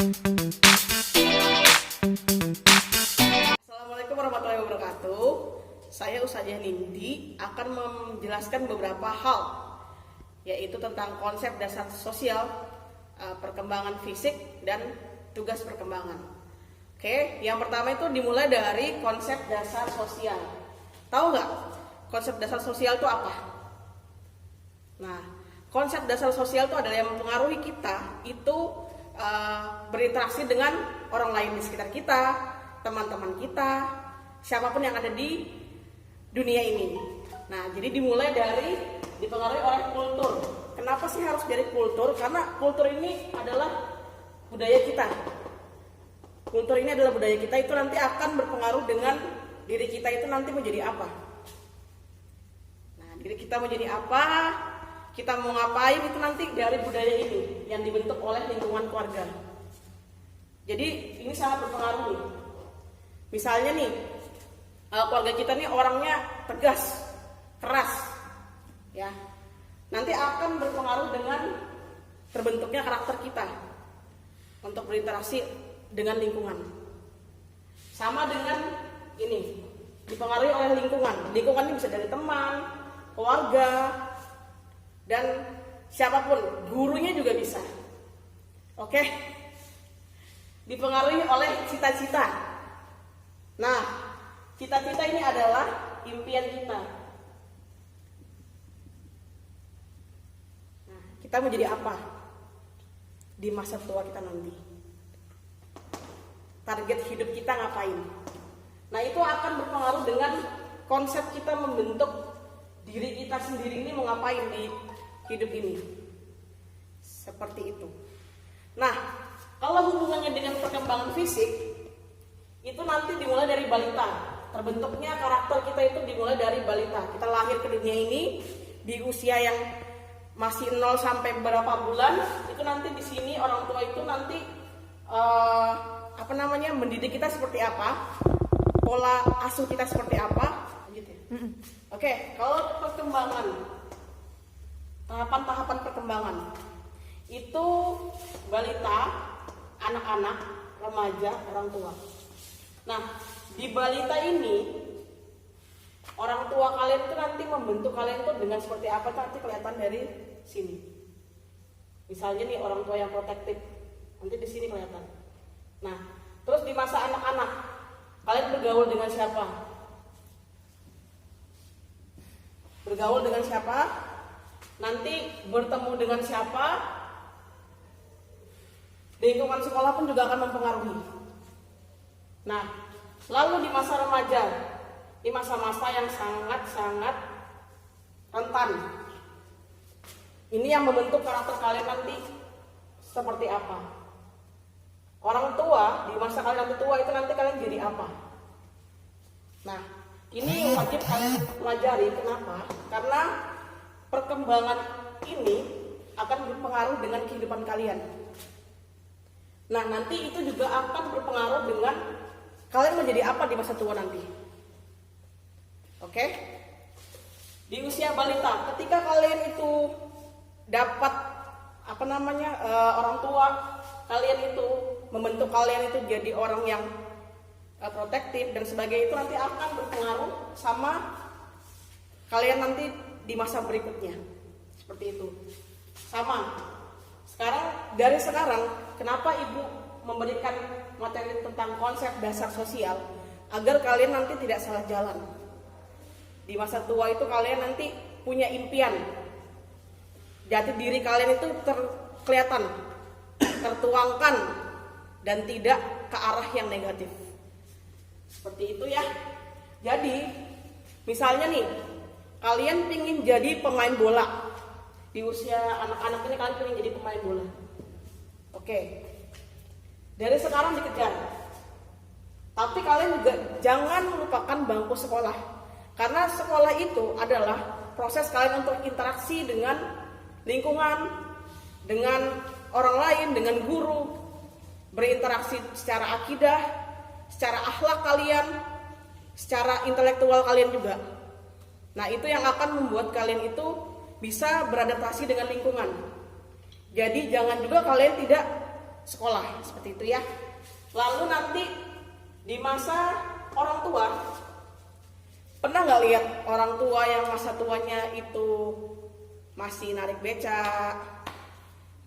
Assalamualaikum warahmatullahi wabarakatuh. Saya Ustazah Nindi akan menjelaskan beberapa hal, yaitu tentang konsep dasar sosial, perkembangan fisik, dan tugas perkembangan. Oke, yang pertama itu dimulai dari konsep dasar sosial. Tahu nggak konsep dasar sosial itu apa? Nah, konsep dasar sosial itu adalah yang mempengaruhi kita itu berinteraksi dengan orang lain di sekitar kita, teman-teman kita, siapapun yang ada di dunia ini. Nah, jadi dimulai dari dipengaruhi oleh kultur. Kenapa sih harus dari kultur? Karena kultur ini adalah budaya kita. Kultur ini adalah budaya kita, itu nanti akan berpengaruh dengan diri kita itu nanti menjadi apa. Nah, diri kita menjadi apa, kita mau ngapain itu nanti dari budaya ini yang dibentuk oleh lingkungan keluarga. Jadi ini sangat berpengaruh nih. Misalnya nih, keluarga kita nih orangnya tegas, keras, ya. Nanti akan berpengaruh dengan terbentuknya karakter kita untuk berinteraksi dengan lingkungan. Sama dengan ini, dipengaruhi oleh lingkungan. Lingkungan ini bisa dari teman, keluarga, dan siapapun, gurunya juga bisa. Oke? Dipengaruhi oleh cita-cita. Nah, cita-cita ini adalah impian kita. Nah, kita mau jadi apa di masa tua kita nanti? Target hidup kita ngapain? Nah, itu akan berpengaruh dengan konsep kita membentuk diri kita sendiri ini mau ngapain di hidup ini. Seperti itu. Nah, kalau hubungannya dengan perkembangan fisik, itu nanti dimulai dari balita. Terbentuknya karakter kita itu dimulai dari balita. Kita lahir ke dunia ini di usia yang masih 0 sampai berapa bulan, itu nanti di sini orang tua itu nanti mendidik kita seperti apa, pola asuh kita seperti apa, gitu ya. Oke, kalau perkembangan, tahapan-tahapan perkembangan itu balita, anak-anak, remaja, orang tua. Nah, di balita ini orang tua kalian itu nanti membentuk kalian itu dengan seperti apa, nanti kelihatan dari sini. Misalnya nih orang tua yang protektif, nanti di sini kelihatan. Nah, terus di masa anak-anak kalian bergaul dengan siapa? Bergaul dengan siapa? Nanti bertemu dengan siapa? Lingkungan sekolah pun juga akan mempengaruhi. Nah, lalu di masa remaja, di masa-masa yang sangat-sangat rentan, ini yang membentuk karakter kalian nanti seperti apa. Orang tua, di masa kalian nanti tua itu nanti kalian jadi apa. Nah, ini wajib kalian pelajari. Kenapa? Karena perkembangan ini akan berpengaruh dengan kehidupan kalian. Nah, nanti itu juga akan berpengaruh dengan kalian menjadi apa di masa tua nanti. Oke? Di usia balita, ketika kalian itu dapat orang tua kalian itu membentuk kalian itu jadi orang yang protektif dan sebagainya, itu nanti akan berpengaruh sama kalian nanti di masa berikutnya. Seperti itu. Sama. Dari sekarang, kenapa ibu memberikan materi tentang konsep dasar sosial agar kalian nanti tidak salah jalan. Di masa tua itu kalian nanti punya impian. Jati diri kalian itu kelihatan, tertuangkan dan tidak ke arah yang negatif. Seperti itu ya. Jadi, misalnya nih, kalian pingin jadi pemain bola. Di usia anak-anak ini kalian pingin jadi pemain bola. Oke. Dari sekarang dikejar. Tapi kalian juga jangan melupakan bangku sekolah. Karena sekolah itu adalah proses kalian untuk interaksi dengan lingkungan, dengan orang lain, dengan guru, berinteraksi secara akidah, secara akhlak kalian, secara intelektual kalian juga. Nah, itu yang akan membuat kalian itu bisa beradaptasi dengan lingkungan. Jadi jangan juga kalian tidak sekolah, seperti itu ya. Lalu nanti di masa orang tua, pernah nggak lihat orang tua yang masa tuanya itu masih narik beca,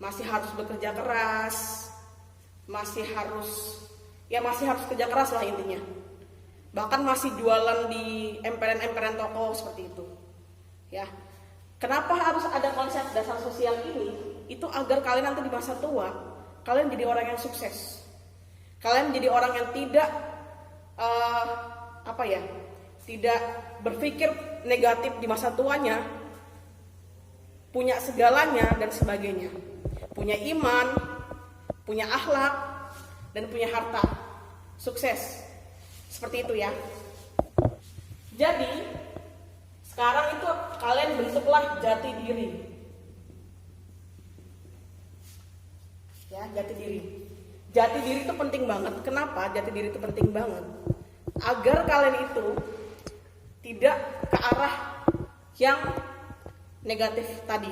masih harus bekerja keras, masih harus kerja keras lah intinya. Bahkan masih jualan di emperan-emperan toko seperti itu. Ya. Kenapa harus ada konsep dasar sosial ini? Itu agar kalian nanti di masa tua, kalian jadi orang yang sukses. Kalian jadi orang yang tidak tidak berpikir negatif di masa tuanya, punya segalanya dan sebagainya, punya iman, punya akhlak, dan punya harta, sukses, seperti itu ya. Jadi sekarang itu kalian bentuklah jati diri, ya, jati diri. Jati diri itu penting banget. Kenapa jati diri itu penting banget? Agar kalian itu tidak ke arah yang negatif tadi.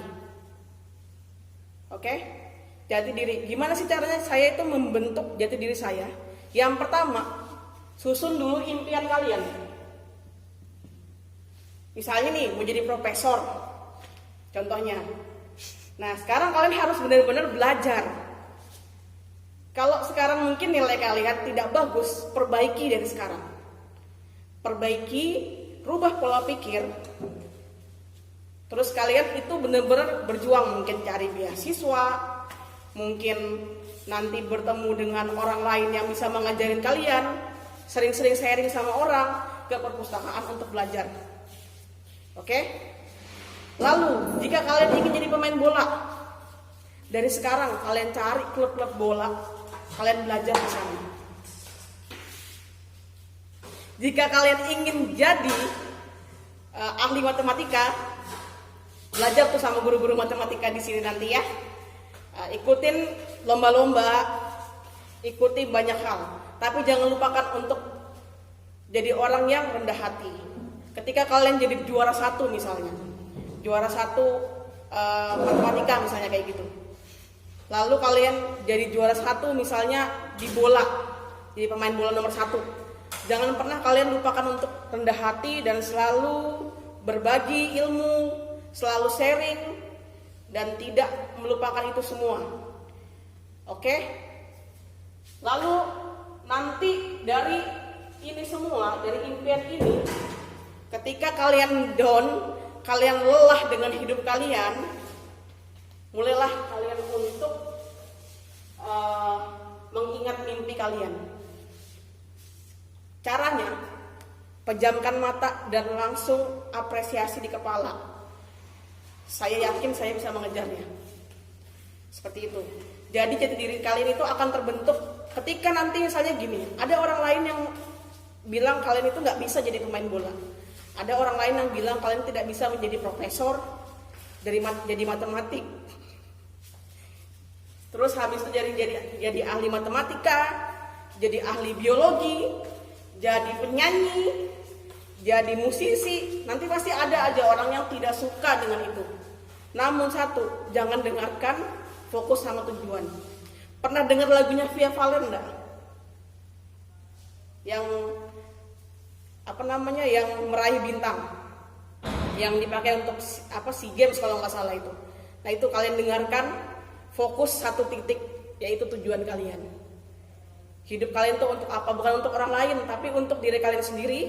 Oke? Jati diri. Gimana sih caranya saya itu membentuk jati diri saya? Yang pertama, susun dulu impian kalian. Misalnya nih, mau jadi profesor. Contohnya. Nah, sekarang kalian harus benar-benar belajar. Kalau sekarang mungkin nilai kalian tidak bagus, perbaiki dari sekarang. Perbaiki, rubah pola pikir. Terus kalian itu benar-benar berjuang, mungkin cari beasiswa, mungkin nanti bertemu dengan orang lain yang bisa mengajarin kalian, sering-sering sharing sama orang ke perpustakaan untuk belajar. Oke? Lalu, jika kalian ingin jadi pemain bola, dari sekarang kalian cari klub-klub bola, kalian belajar di sana. Jika kalian ingin jadi ahli matematika, belajar tuh sama guru-guru matematika di sini nanti ya. Ikutin lomba-lomba, ikuti banyak hal. Tapi jangan lupakan untuk jadi orang yang rendah hati. Ketika kalian jadi juara satu misalnya, juara satu matematika misalnya kayak gitu. Lalu kalian jadi juara satu misalnya di bola, jadi pemain bola nomor 1. Jangan pernah kalian lupakan untuk rendah hati dan selalu berbagi ilmu, selalu sharing, dan tidak melupakan itu semua. Oke? Lalu nanti dari ini semua, dari impian ini, ketika kalian down, kalian lelah dengan hidup kalian, mulailah kalian untuk mengingat mimpi kalian. Caranya, pejamkan mata dan langsung apresiasi di kepala. Saya yakin saya bisa mengejarnya. Seperti itu. Jadi jati diri kalian itu akan terbentuk ketika nanti misalnya gini, ada orang lain yang bilang kalian itu nggak bisa jadi pemain bola. Ada orang lain yang bilang kalian tidak bisa menjadi profesor, jadi matematik. Terus habis itu jadi ahli matematika, jadi ahli biologi, jadi penyanyi, jadi musisi. Nanti pasti ada aja orang yang tidak suka dengan itu. Namun satu, jangan dengarkan, fokus sama tujuan. Pernah dengar lagunya Via Valen enggak? Yang yang meraih bintang, yang dipakai untuk SEA Games kalau nggak salah itu. Nah itu kalian dengarkan, fokus satu titik, yaitu tujuan kalian. Hidup kalian tuh untuk apa? Bukan untuk orang lain, tapi untuk diri kalian sendiri.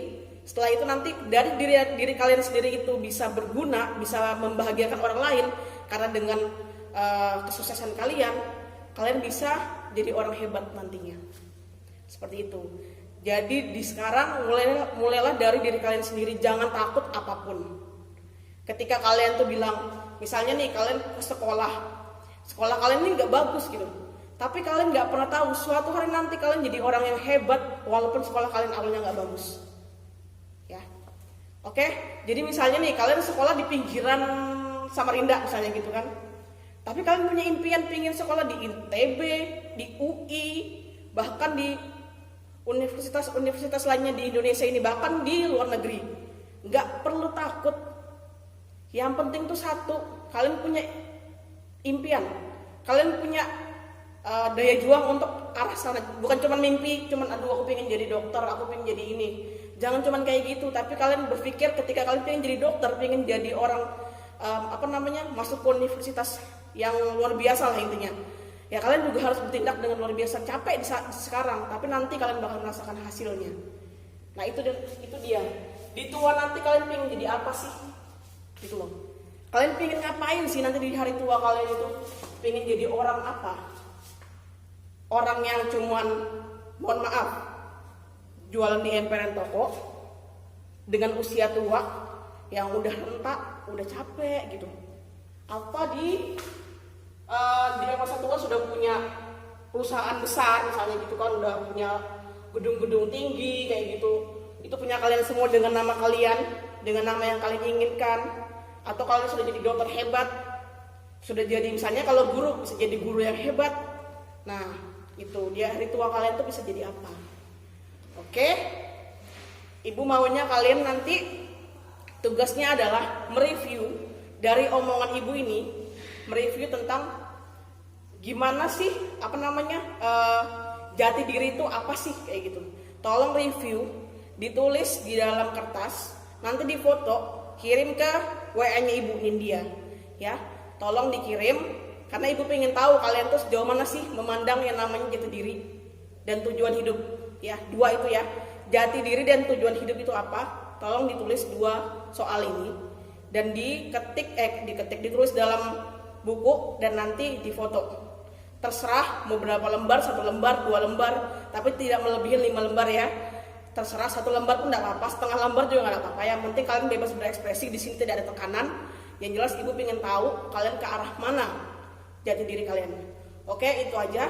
Setelah itu nanti dari diri kalian sendiri itu bisa berguna, bisa membahagiakan orang lain. Karena dengan kesuksesan kalian bisa jadi orang hebat nantinya. Seperti itu. Jadi di sekarang mulailah dari diri kalian sendiri, jangan takut apapun. Ketika kalian tuh bilang, misalnya nih kalian ke sekolah kalian ini nggak bagus gitu, tapi kalian nggak pernah tahu suatu hari nanti kalian jadi orang yang hebat walaupun sekolah kalian awalnya nggak bagus. Ya, oke. Jadi misalnya nih kalian sekolah di pinggiran Samarinda misalnya gitu kan, tapi kalian punya impian pingin sekolah di ITB, di UI, bahkan di universitas lainnya di Indonesia ini, bahkan di luar negeri. Nggak perlu takut. Yang penting tuh satu, kalian punya impian, kalian punya daya juang untuk arah sana. Bukan cuma mimpi, cuman aduh aku pengen jadi dokter, aku pengen jadi ini. Jangan cuman kayak gitu, tapi kalian berpikir ketika kalian pengen jadi dokter, pengen jadi orang masuk ke universitas yang luar biasa lah intinya. Ya kalian juga harus bertindak dengan luar biasa. Capek di saat sekarang, tapi nanti kalian bakal merasakan hasilnya. Nah itu dia. Di tua nanti kalian pengen jadi apa sih? Gitu loh. Kalian pengen ngapain sih nanti di hari tua kalian itu? Pengen jadi orang apa? Orang yang cuman, mohon maaf, jualan di emperan toko dengan usia tua yang udah rentak, udah capek gitu. Apa di masa tua sudah punya perusahaan besar misalnya gitu kan, udah punya gedung-gedung tinggi kayak gitu. Itu punya kalian semua dengan nama kalian, dengan nama yang kalian inginkan. Atau kalian sudah jadi dokter hebat, sudah jadi misalnya kalau guru bisa jadi guru yang hebat. Nah itu dia, hari tua kalian tuh bisa jadi apa. Oke, ibu maunya kalian nanti tugasnya adalah mereview dari omongan ibu ini, mereview tentang gimana sih jati diri itu apa sih kayak gitu. Tolong review, ditulis di dalam kertas, nanti difoto, kirim ke WA-nya Ibu Nindya ya. Tolong dikirim karena ibu pengen tahu kalian tuh sejauh mana sih memandang yang namanya jati diri dan tujuan hidup ya. Dua itu ya, jati diri dan tujuan hidup itu apa. Tolong ditulis dua soal ini dan ditulis dalam buku dan nanti difoto. Terserah mau berapa lembar, 1 lembar, 2 lembar, tapi tidak melebihi 5 lembar ya. Terserah 1 lembar pun tidak apa-apa, setengah lembar juga nggak apa-apa. Yang penting kalian bebas berekspresi, di sini tidak ada tekanan. Yang jelas ibu pengen tahu kalian ke arah mana jati diri kalian. Oke, itu aja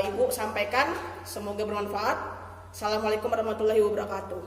ibu sampaikan, semoga bermanfaat. Assalamualaikum warahmatullahi wabarakatuh.